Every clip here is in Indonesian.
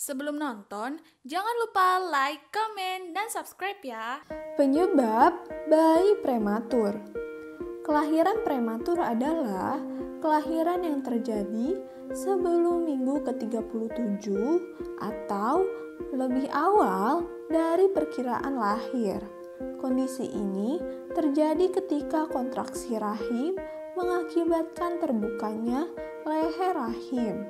Sebelum nonton, jangan lupa like, komen, dan subscribe ya. Penyebab bayi prematur. Kelahiran prematur adalah kelahiran yang terjadi sebelum minggu ke-37 atau lebih awal dari perkiraan lahir. Kondisi ini terjadi ketika kontraksi rahim mengakibatkan terbukanya leher rahim,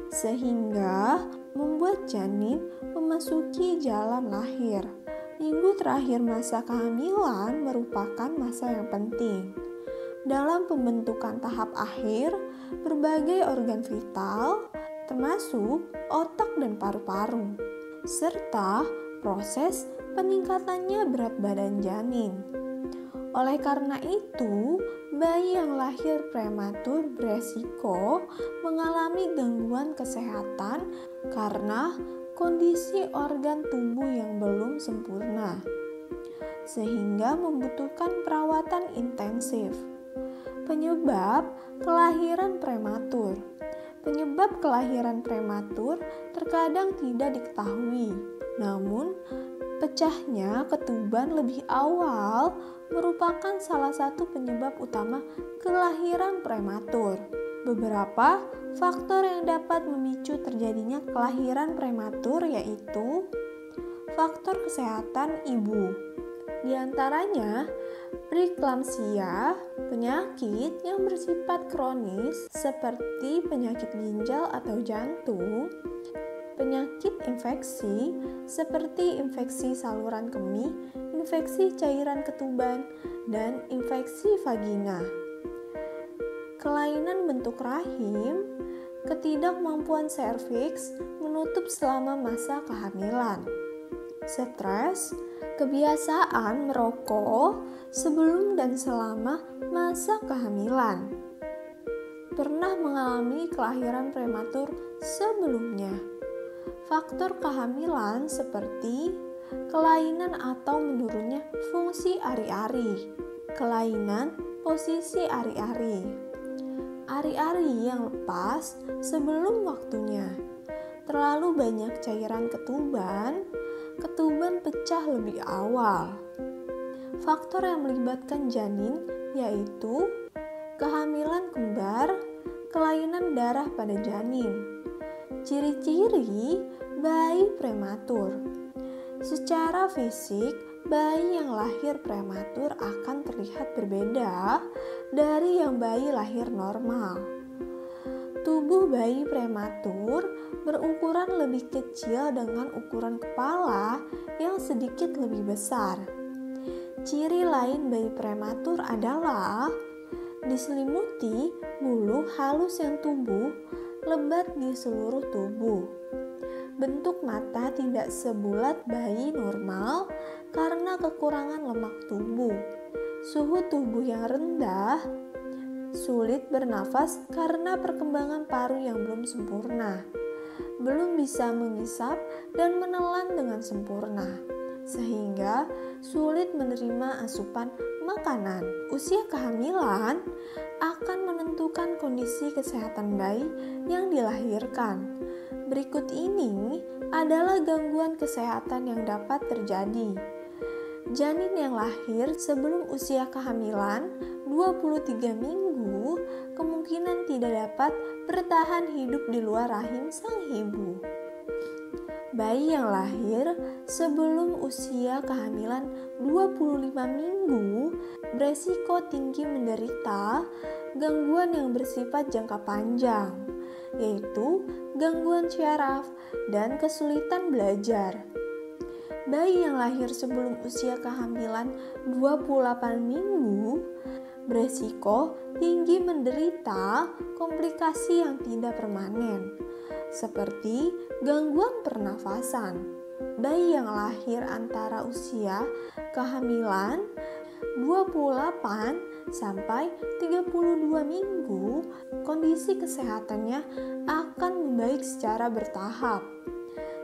sehingga membuat janin memasuki jalan lahir. Minggu terakhir masa kehamilan merupakan masa yang penting dalam pembentukan tahap akhir berbagai organ vital, termasuk otak dan paru-paru, serta proses peningkatannya berat badan janin. Oleh karena itu, bayi yang lahir prematur beresiko mengalami gangguan kesehatan karena kondisi organ tubuh yang belum sempurna, sehingga membutuhkan perawatan intensif. Penyebab kelahiran prematur. Penyebab kelahiran prematur terkadang tidak diketahui, namun pecahnya ketuban lebih awal merupakan salah satu penyebab utama kelahiran prematur. Beberapa faktor yang dapat memicu terjadinya kelahiran prematur yaitu faktor kesehatan ibu. Di antaranya preeklamsia, penyakit yang bersifat kronis seperti penyakit ginjal atau jantung, penyakit infeksi seperti infeksi saluran kemih, infeksi cairan ketuban, dan infeksi vagina. Kelainan bentuk rahim, ketidakmampuan serviks menutup selama masa kehamilan. Stres, kebiasaan merokok sebelum dan selama masa kehamilan. Pernah mengalami kelahiran prematur sebelumnya. Faktor kehamilan seperti kelainan atau menurunnya fungsi ari-ari, kelainan posisi ari-ari, ari-ari yang lepas sebelum waktunya, terlalu banyak cairan ketuban, ketuban pecah lebih awal. Faktor yang melibatkan janin yaitu kehamilan kembar, kelainan darah pada janin. Ciri-ciri bayi prematur. Secara fisik, bayi yang lahir prematur akan terlihat berbeda dari yang bayi lahir normal. Tubuh bayi prematur berukuran lebih kecil dengan ukuran kepala yang sedikit lebih besar. Ciri lain bayi prematur adalah diselimuti bulu halus yang tumbuh lebat di seluruh tubuh. Bentuk mata tidak sebulat bayi normal karena kekurangan lemak tubuh. Suhu tubuh yang rendah, sulit bernafas karena perkembangan paru yang belum sempurna, belum bisa mengisap dan menelan dengan sempurna, sehingga sulit menerima asupan makanan. Usia kehamilan akan menentukan kondisi kesehatan bayi yang dilahirkan. Berikut ini adalah gangguan kesehatan yang dapat terjadi. Janin yang lahir sebelum usia kehamilan 23 minggu kemungkinan tidak dapat bertahan hidup di luar rahim sang ibu. Bayi yang lahir sebelum usia kehamilan 25 minggu beresiko tinggi menderita gangguan yang bersifat jangka panjang, yaitu gangguan syaraf dan kesulitan belajar. Bayi yang lahir sebelum usia kehamilan 28 minggu beresiko tinggi menderita komplikasi yang tidak permanen, seperti gangguan pernafasan. Bayi yang lahir antara usia kehamilan 28 sampai 32 minggu, kondisi kesehatannya akan membaik secara bertahap.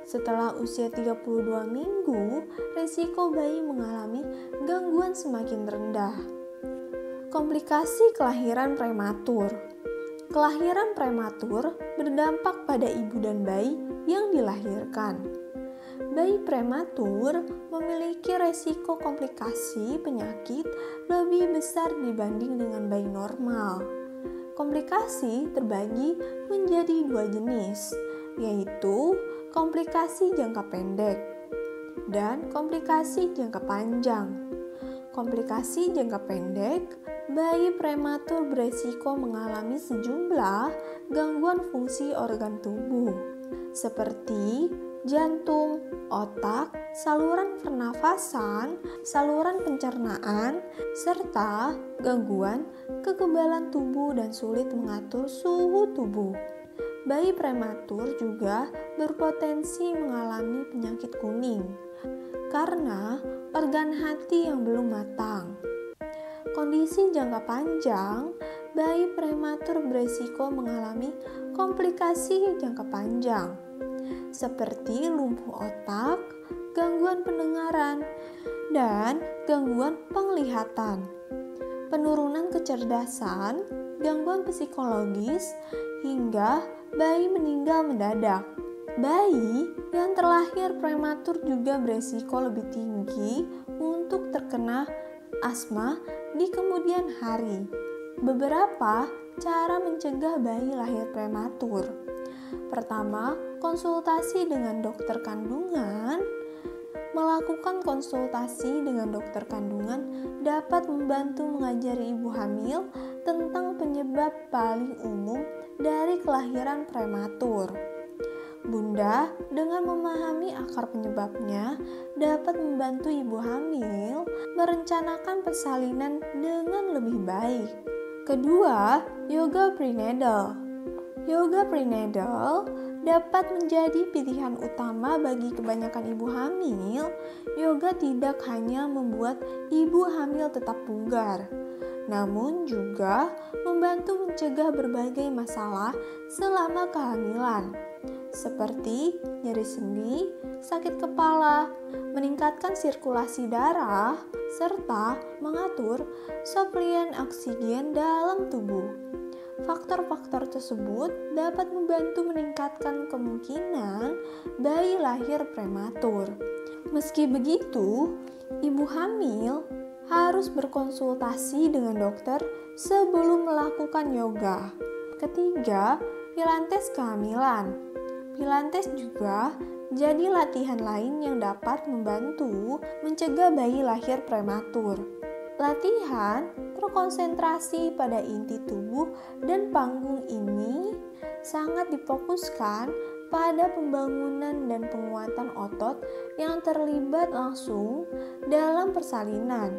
Setelah usia 32 minggu, risiko bayi mengalami gangguan semakin rendah. Komplikasi kelahiran prematur. Kelahiran prematur berdampak pada ibu dan bayi yang dilahirkan. Bayi prematur memiliki resiko komplikasi penyakit lebih besar dibanding dengan bayi normal. Komplikasi terbagi menjadi dua jenis, yaitu komplikasi jangka pendek dan komplikasi jangka panjang. Komplikasi jangka pendek, bayi prematur beresiko mengalami sejumlah gangguan fungsi organ tubuh, seperti jantung, otak, saluran pernafasan, saluran pencernaan, serta gangguan kekebalan tubuh dan sulit mengatur suhu tubuh. Bayi prematur juga berpotensi mengalami penyakit kuning karena organ hati yang belum matang. Kondisi jangka panjang, bayi prematur beresiko mengalami komplikasi jangka panjang, seperti lumpuh otak, gangguan pendengaran, dan gangguan penglihatan, penurunan kecerdasan, gangguan psikologis, hingga bayi meninggal mendadak. Bayi yang terlahir prematur juga beresiko lebih tinggi untuk terkena asma di kemudian hari. Beberapa cara mencegah bayi lahir prematur. Pertama, konsultasi dengan dokter kandungan. Melakukan konsultasi dengan dokter kandungan dapat membantu mengajari ibu hamil tentang penyebab paling umum dari kelahiran prematur. Bunda dengan memahami akar penyebabnya dapat membantu ibu hamil merencanakan persalinan dengan lebih baik. Kedua, yoga prenatal. Yoga prenatal dapat menjadi pilihan utama bagi kebanyakan ibu hamil. Yoga tidak hanya membuat ibu hamil tetap bugar, namun juga membantu mencegah berbagai masalah selama kehamilan, seperti nyeri sendi, sakit kepala, meningkatkan sirkulasi darah, serta mengatur suplien oksigen dalam tubuh. Faktor-faktor tersebut dapat membantu meningkatkan kemungkinan bayi lahir prematur. Meski begitu, ibu hamil harus berkonsultasi dengan dokter sebelum melakukan yoga. Ketiga, pilates kehamilan. Pilates juga jadi latihan lain yang dapat membantu mencegah bayi lahir prematur. Latihan terkonsentrasi pada inti tubuh dan panggung ini sangat difokuskan pada pembangunan dan penguatan otot yang terlibat langsung dalam persalinan.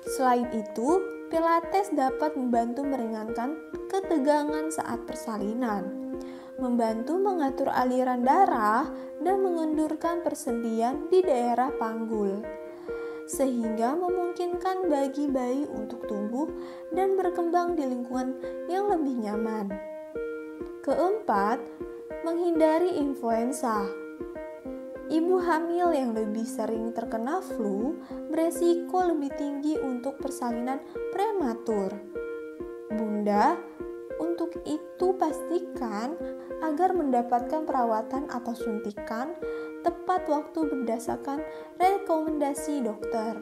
Selain itu, Pilates dapat membantu meringankan ketegangan saat persalinan, membantu mengatur aliran darah dan mengendurkan persendian di daerah panggul, sehingga memungkinkan bagi bayi untuk tumbuh dan berkembang di lingkungan yang lebih nyaman. Keempat, menghindari influenza. Ibu hamil yang lebih sering terkena flu beresiko lebih tinggi untuk persalinan prematur. Bunda, untuk itu pastikan agar mendapatkan perawatan atau suntikan tepat waktu berdasarkan rekomendasi dokter,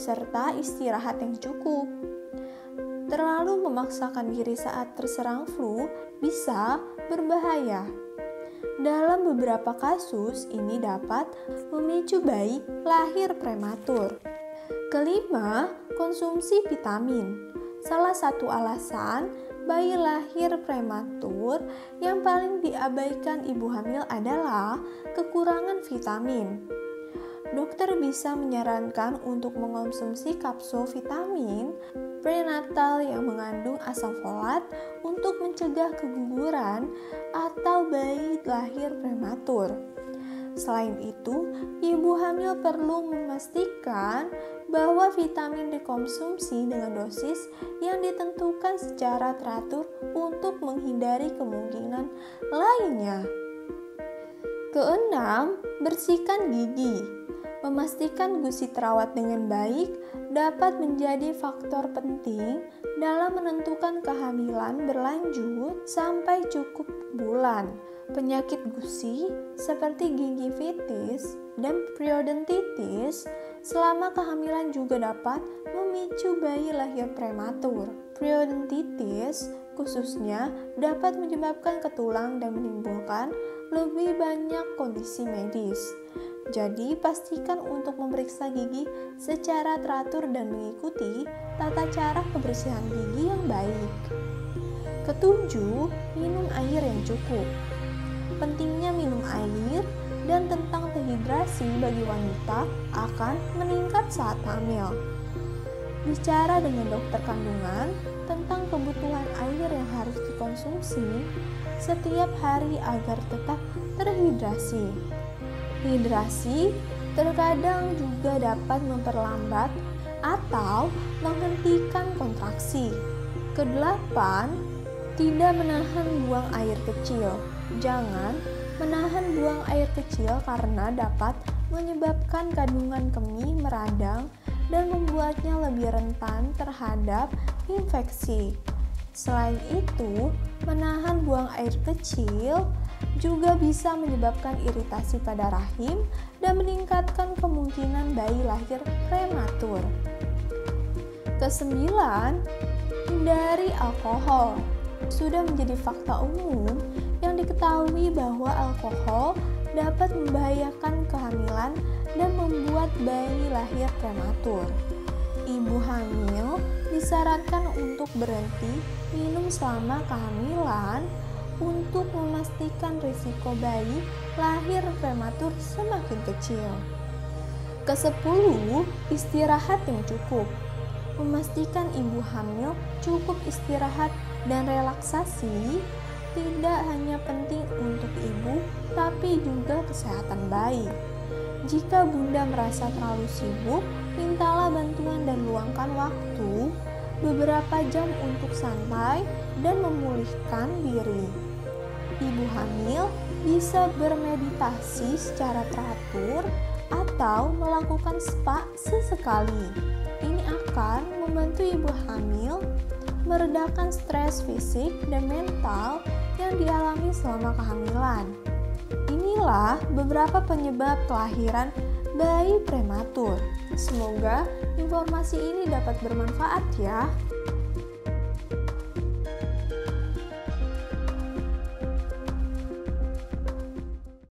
serta istirahat yang cukup. Terlalu memaksakan diri saat terserang flu bisa berbahaya. Dalam beberapa kasus, ini dapat memicu bayi lahir prematur. Kelima, konsumsi vitamin. Salah satu alasan bayi lahir prematur yang paling diabaikan ibu hamil adalah kekurangan vitamin. Dokter bisa menyarankan untuk mengonsumsi kapsul vitamin prenatal yang mengandung asam folat untuk mencegah keguguran atau bayi lahir prematur. Selain itu, ibu hamil perlu memastikan bahwa vitamin dikonsumsi dengan dosis yang ditentukan secara teratur untuk menghindari kemungkinan lainnya. Keenam, bersihkan gigi. Memastikan gusi terawat dengan baik dapat menjadi faktor penting dalam menentukan kehamilan berlanjut sampai cukup bulan. Penyakit gusi seperti gingivitis dan periodontitis selama kehamilan juga dapat memicu bayi lahir prematur. Periodontitis khususnya dapat menyebabkan ke tulang dan menimbulkan lebih banyak kondisi medis. Jadi, pastikan untuk memeriksa gigi secara teratur dan mengikuti tata cara kebersihan gigi yang baik. Ketujuh, minum air yang cukup. Pentingnya minum air dan tentang dehidrasi bagi wanita akan meningkat saat hamil. Bicara dengan dokter kandungan tentang kebutuhan air yang harus dikonsumsi setiap hari agar tetap terhidrasi. Hidrasi terkadang juga dapat memperlambat atau menghentikan kontraksi. Kedelapan, tidak menahan buang air kecil. Jangan menahan buang air kecil karena dapat menyebabkan kandungan kemih meradang dan membuatnya lebih rentan terhadap infeksi. Selain itu, menahan buang air kecil juga bisa menyebabkan iritasi pada rahim dan meningkatkan kemungkinan bayi lahir prematur. Kesembilan, hindari alkohol. Sudah menjadi fakta umum yang diketahui bahwa alkohol dapat membahayakan kehamilan dan membuat bayi lahir prematur. Ibu hamil disarankan untuk berhenti minum selama kehamilan untuk memastikan risiko bayi lahir prematur semakin kecil. Kesepuluh, istirahat yang cukup. Memastikan ibu hamil cukup istirahat dan relaksasi tidak hanya penting untuk ibu, tapi juga kesehatan bayi. Jika bunda merasa terlalu sibuk, mintalah bantuan dan luangkan waktu beberapa jam untuk santai dan memulihkan diri. Ibu hamil bisa bermeditasi secara teratur atau melakukan spa sesekali. Ini akan membantu ibu hamil meredakan stres fisik dan mental yang dialami selama kehamilan. Inilah beberapa penyebab kelahiran bayi prematur. Semoga informasi ini dapat bermanfaat ya.